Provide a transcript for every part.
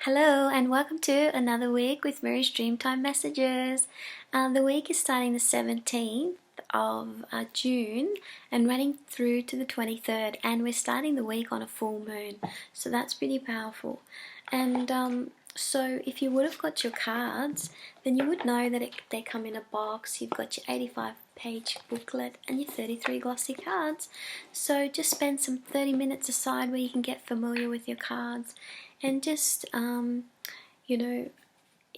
Hello and welcome to another week with Mirree's Dreamtime Messages. The week is starting the 17th of June and running through to the 23rd, and we're starting the week on a full moon, so that's pretty powerful. And so if you would have got your cards, then you would know that they come in a box. You've got your 85-page booklet and your 33 glossy cards. So just spend some 30 minutes aside where you can get familiar with your cards. And just, when you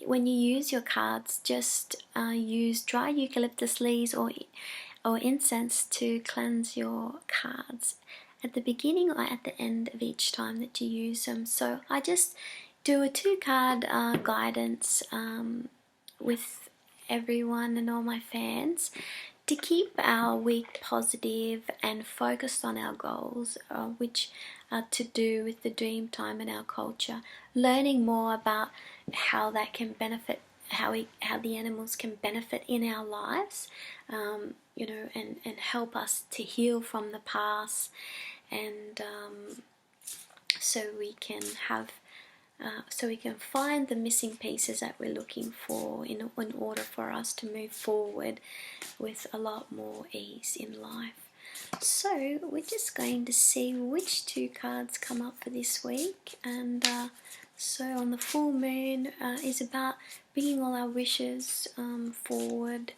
use your cards, just use dry eucalyptus leaves or incense to cleanse your cards at the beginning or at the end of each time that you use them. So I just do a 2-card guidance with everyone and all my fans to keep our week positive and focused on our goals, which are to do with the dream time and our culture, learning more about how that can benefit, how the animals can benefit in our lives, and help us to heal from the past, and so we can find the missing pieces that we're looking for in order for us to move forward with a lot more ease in life. So we're just going to see which 2 cards come up for this week. And so on the full moon is about bringing all our wishes forward,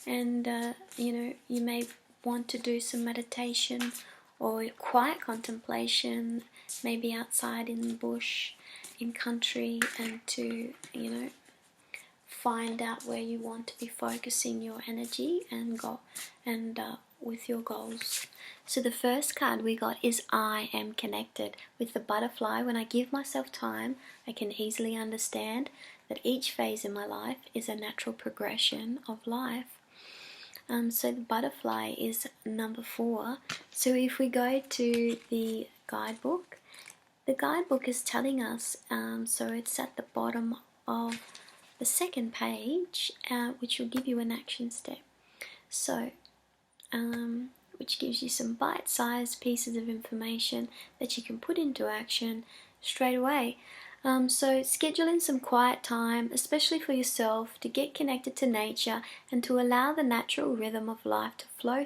and you may want to do some meditation or quiet contemplation, maybe outside in the bush, in country, and to find out where you want to be focusing your energy and with your goals. So the first card we got is I am connected. With the butterfly, when I give myself time, I can easily understand that each phase in my life is a natural progression of life. So the butterfly is number 4. So if we go to the guidebook is telling us, so it's at the bottom of the 2nd page, which will give you an action step. So, which gives you some bite-sized pieces of information that you can put into action straight away. So schedule in some quiet time, especially for yourself, to get connected to nature and to allow the natural rhythm of life to flow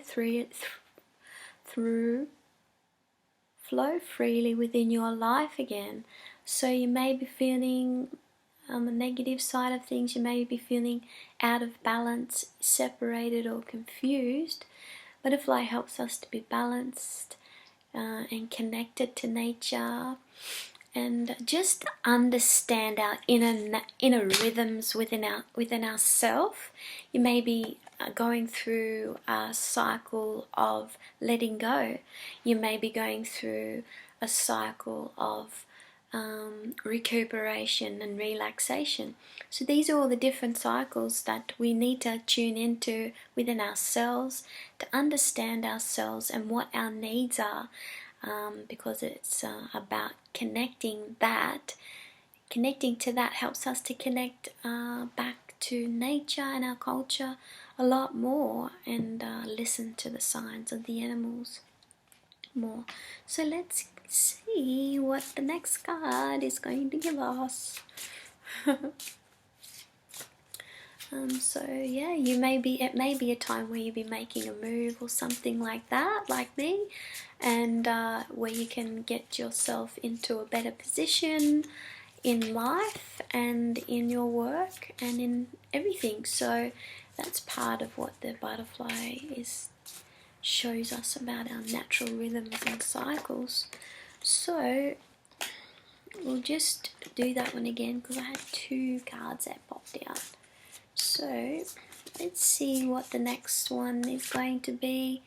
flow freely within your life again. So you may be feeling on the negative side of things, you may be feeling out of balance, separated or confused. Butterfly helps us to be balanced and connected to nature, and just understand our inner rhythms within ourselves. You may be going through a cycle of letting go. You may be going through a cycle of recuperation and relaxation. So these are all the different cycles that we need to tune into within ourselves to understand ourselves and what our needs are, because it's about connecting to that helps us to connect back to nature and our culture a lot more, and listen to the signs of the animals more. So let's see what the next card is going to give us. So yeah, it may be a time where you'll be making a move or something like that, like me, and where you can get yourself into a better position in life and in your work and in everything. So that's part of what the butterfly shows us about our natural rhythms and cycles. So we'll just do that one again because I had 2 cards that popped out. So let's see what the next one is going to be.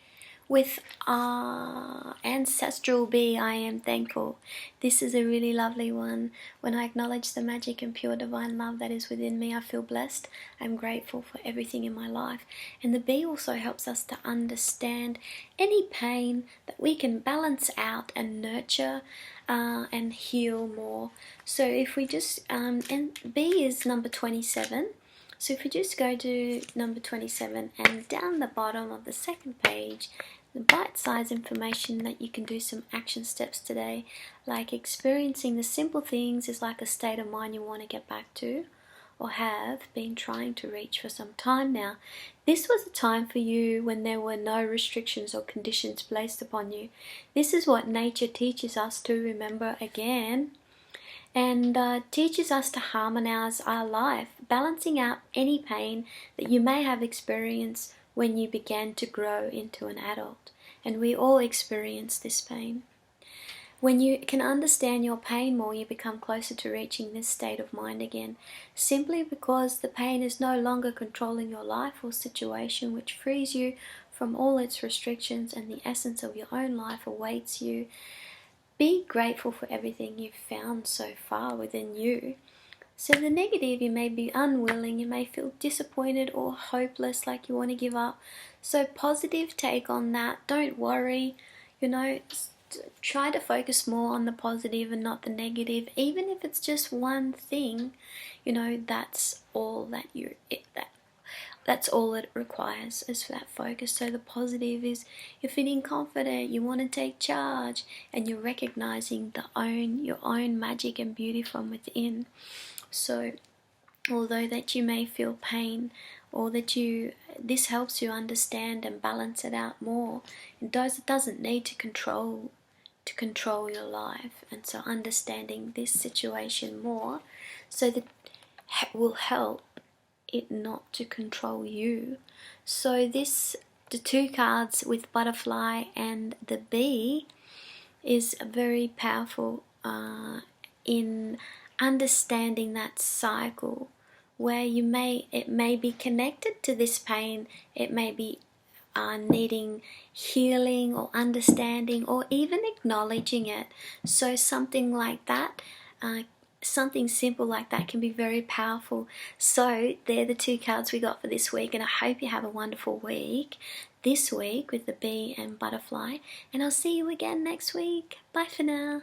With our ancestral bee, I am thankful. This is a really lovely one. When I acknowledge the magic and pure divine love that is within me, I feel blessed. I'm grateful for everything in my life. And the bee also helps us to understand any pain that we can balance out and nurture and heal more. So if we just, and bee is number 27. So if we just go to number 27, and down the bottom of the 2nd page, bite-sized information that you can do some action steps today, like experiencing the simple things is like a state of mind you want to get back to or have been trying to reach for some time now. This was a time for you when there were no restrictions or conditions placed upon you. This is what nature teaches us to remember again, and teaches us to harmonize our life, balancing out any pain that you may have experienced when you began to grow into an adult. And we all experience this pain. When you can understand your pain more, you become closer to reaching this state of mind again, simply because the pain is no longer controlling your life or situation, which frees you from all its restrictions, and the essence of your own life awaits you. Be grateful for everything you've found so far within you. So the negative, you may be unwilling, you may feel disappointed or hopeless, like you want to give up. So positive take on that. Don't worry, try to focus more on the positive and not the negative. Even if it's just one thing, that's all that's all it requires, is that focus. So the positive is you're feeling confident, you want to take charge, and you're recognizing your own magic and beauty from within. So although that you may feel pain, or that this helps you understand and balance it out more, it doesn't need to control your life. And so understanding this situation more, so that will help it not to control you. So the two cards with butterfly and the bee is very powerful in understanding that cycle, where it may be connected to this pain, it may be needing healing or understanding or even acknowledging it. So something like that, something simple like that can be very powerful. So they're the two cards we got for this week, and I hope you have a wonderful week this week with the bee and butterfly, and I'll see you again next week. Bye for now.